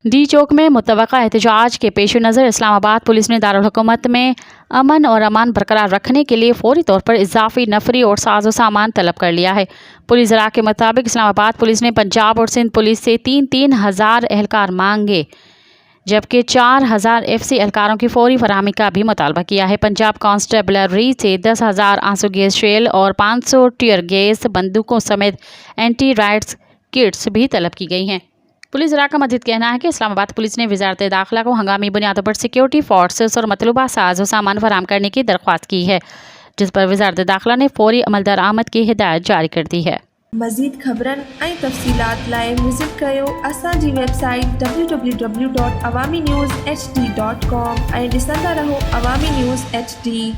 D चौक में मुतवक्का एहतजाज के पेश नज़र इस्लामाबाद पुलिस ने दारुल हुकूमत में अमन और अमान बरकरार रखने के लिए फौरी तौर पर इजाफी नफरी और साजो सामान तलब कर लिया है। पुलिस ज़रा के मुताबिक इस्लामाबाद पुलिस ने पंजाब और सिंध पुलिस से 3-3 हज़ार एहलकार मांगे, जबकि 4,000 FC एहलकारों की फौरी फराहमी का भी मुतालबा किया है। पंजाब कांस्टेबलरी से 10,000 आंसू गैस शेल और 500 टीयर गैस बंदूकों समेत एंटी राइट्स किट्स भी तलब की गई हैं। पुलिस ज़रा का मज़ीद कहना है कि इस्लामाबाद पुलिस ने वज़ारत दाखिला को हंगामी बुनियादों पर सिक्योरिटी फोर्सेस और मतलूबा साजो सामान फराहम करने की दरख्वास्त की है, जिस पर वज़ारत दाखिला ने फौरी अमल दरामद की हिदायत जारी कर दी है। मज़ीद ख़बरन ऐं तफ़सीलात लाइ विज़िट कयो असांजी वेबसाइट www.awamiNewsHD.com ऐं ॾिसंदा रहो अवामी न्यूज़ HD।